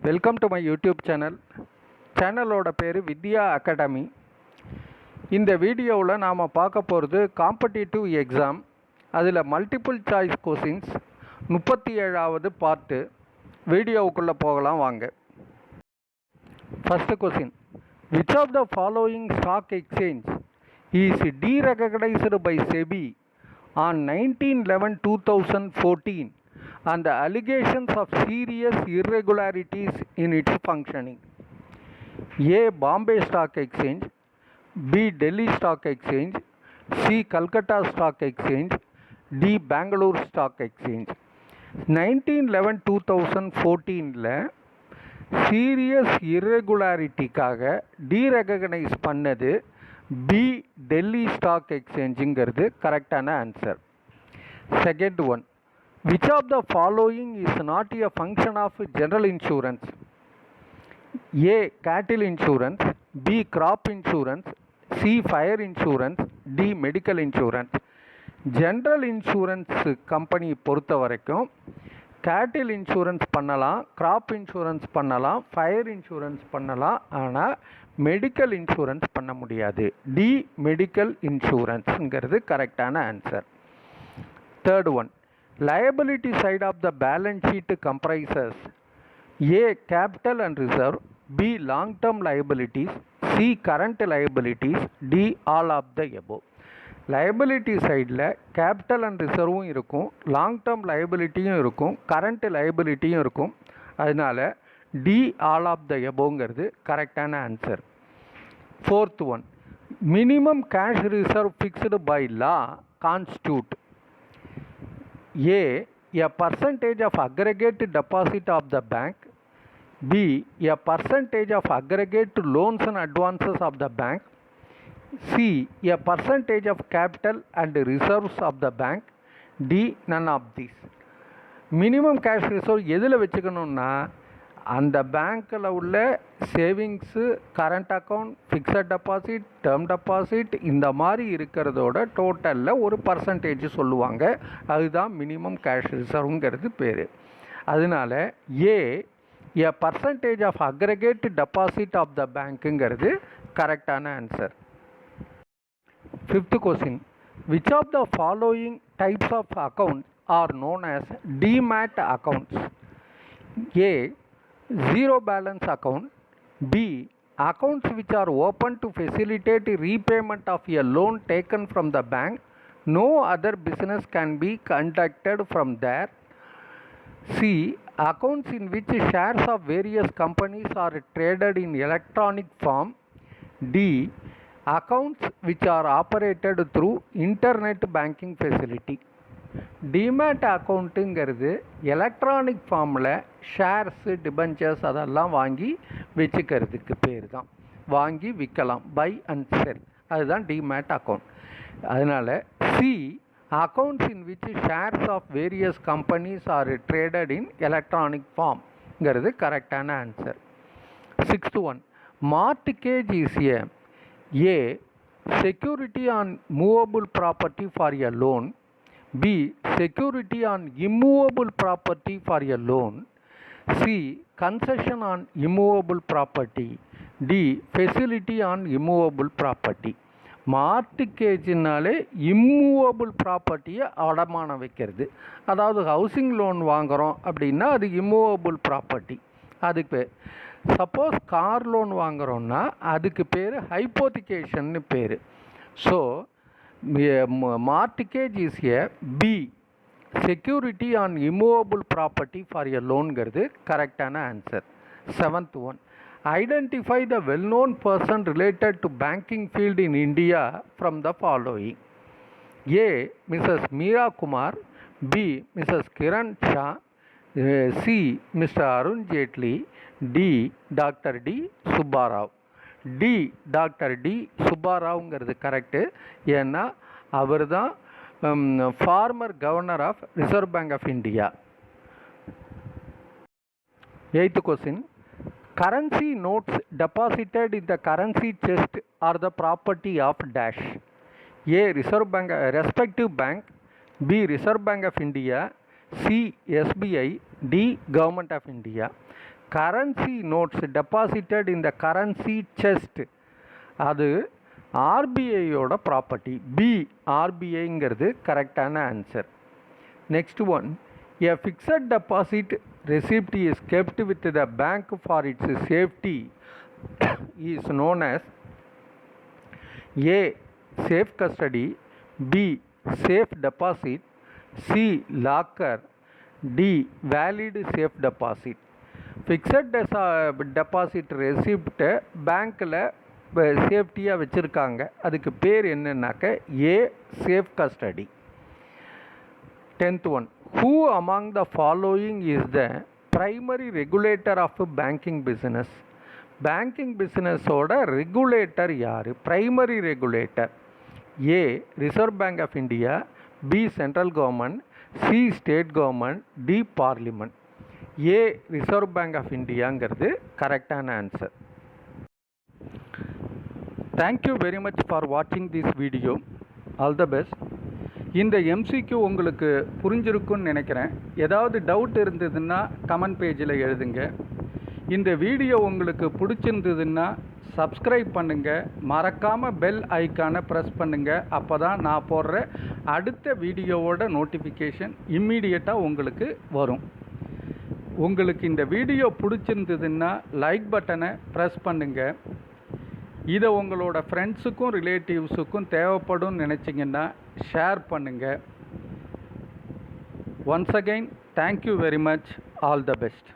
Welcome to my YouTube சேனலோட பேர் வித்யா academy. இந்த வீடியோவில் நாம் பார்க்க போகிறது காம்படிட்டிவ் எக்ஸாம். அதில் மல்டிபிள் சாய்ஸ் கொஸ்டின்ஸ் 37வது பார்ட்டு. வீடியோவுக்குள்ளே போகலாம் வாங்க. First question, which of the following stock exchange is derecognized by SEBI on 19/11/2014 and the allegations of serious irregularities in its functioning? A. Bombay Stock Exchange, B. Delhi Stock Exchange, C. Calcutta Stock Exchange, D. Bangalore Stock Exchange. 19/11/2014 serious இர்ரெகுலாரிட்டிக்காக டீரெகனைஸ் பண்ணது B Delhi stock எக்ஸ்சேஞ்சுங்கிறது கரெக்டான answer. Second one, which of the following is not a function of general insurance? A. Cattle insurance, B. crop insurance, C. fire insurance, D. medical insurance. General insurance company பொறுத்த வரைக்கும் கேட்டில் insurance பண்ணலாம், graph insurance பண்ணலாம், fire insurance பண்ணலாம், ஆனால் medical insurance பண்ண முடியாது. D medical இன்சூரன்ஸுங்கிறது கரெக்டான answer. Third one, liability side of the balance sheet comprises A. capital and reserve, B. long term liabilities, C. current liabilities, D. all of the above. liability சைடில் capital and ரிசர்வும் இருக்கும், long term லைபிலிட்டியும் இருக்கும், current லைபிலிட்டியும் இருக்கும். அதனால் D all of the எபோங்கிறது கரெக்டான answer. Fourth one, minimum cash reserve fixed by law constitute A. a percentage of aggregate deposit of the bank, B. a percentage of aggregate loans and advances of the bank, C. a percentage of capital and reserves of the bank, D. none of these. Minimum cash reserve எதில் வச்சுக்கணுன்னா அந்த பேங்க்கில் உள்ள savings, current account, fixed deposit, term deposit இந்த மாதிரி இருக்கிறதோட டோட்டலில் ஒரு percentage சொல்லுவாங்க. அதுதான் மினிமம் கேஷ் ரிசர்வ்ங்கிறது பேர். அதனால் A a percentage of aggregate deposit of the பேங்க்குங்கிறது கரெக்டான answer. Fifth question, which of the following types of accounts are known as demat accounts? A. zero balance account, B. accounts which are open to facilitate repayment of a loan taken from the bank, no other business can be conducted from there, C. accounts in which shares of various companies are traded in electronic form, D. accounts which are operated through internet banking facility. Demat அக்கௌண்ட்டுங்கிறது electronic ஃபார்மில் shares, debentures அதெல்லாம் வாங்கி வச்சுக்கிறதுக்கு பேர் தான். வாங்கி விற்கலாம், by and sell, அதுதான் டிமேட் அக்கௌண்ட். அதனால் C. Accounts in which shares of various companies are traded in electronic ஃபார்ம்ங்கிறது கரெக்டான answer. Sixth one, mortgage is a security on movable property for a loan, B. security on immovable property for a loan, C. concession on immovable property, D. facility on immovable property. மார்ட்கேஜினாலே immovable ப்ராப்பர்ட்டியை அடமானம் வைக்கிறது. அதாவது housing loan வாங்குகிறோம் அப்படின்னா அது immovable property, அதுக்கு பேர். சப்போஸ் கார் லோன் வாங்குகிறோன்னா அதுக்கு பேர் ஹைப்போதிகேஷன்னு பேர். So mortgage is a B security on immovable property for a லோன்ங்கிறது கரெக்டான answer. Seventh one, identify the well known person related to banking field in India from the following. A. Mrs Meera Kumar, B. Mrs Kiran Shaw, C. Mr Arun Jaitley, D. Doctor D Subbarao. D doctor D சுப்பாராவுங்கிறது correct. ஏன்னா அவர் தான் former governor of Reserve bank of India. Eighth question, currency notes deposited in the currency chest are the property of dash? A. Reserve bank respective bank, B. Reserve bank of India, C. SBI, D. Government of India. Currency notes deposited in the currency chest அது ஆர்பிஐயோட property. B ஆர்பிஐங்கிறது கரெக்டான answer. Next one, a fixed deposit receipt is kept with the bank for its safety is known as A. safe custody, B. safe deposit, C. locker, D. valid safe deposit. Fixed deposit ரெசிப்டை பேங்க்கில் சேஃப்டியாக வச்சுருக்காங்க, அதுக்கு பேர் என்னன்னாக்க A safe custody. 10th one, who among the following is the primary regulator of banking business? Banking பிஸ்னஸோட regulator யார்? Primary regulator A reserve bank of India, B central government, C state government, D parliament. A reserve bank of இந்தியாங்கிறது கரெக்டான answer. Thank you very much for வாட்சிங் this video. All the best. இந்த MCQ உங்களுக்கு புரிஞ்சிருக்குன்னு நினைக்கிறேன். ஏதாவது doubt இருந்ததுன்னா comment பேஜில் எழுதுங்க. இந்த வீடியோ உங்களுக்கு பிடிச்சிருந்ததுன்னா சப்ஸ்கிரைப் பண்ணுங்கள், மறக்காமல் பெல் ஐக்கானை ப்ரெஸ் பண்ணுங்கள். அப்போ தான் நான் போடுற அடுத்த வீடியோவோட நோட்டிஃபிகேஷன் இம்மீடியட்டாக உங்களுக்கு வரும். உங்களுக்கு இந்த வீடியோ பிடிச்சிருந்ததுன்னா லைக் பட்டனை ப்ரெஸ் பண்ணுங்கள். இதை உங்களோட ஃப்ரெண்ட்ஸுக்கும் ரிலேட்டிவ்ஸுக்கும் தேவைப்படும் நினச்சிங்கன்னா ஷேர் பண்ணுங்கள். Once again thank you very much. All the best.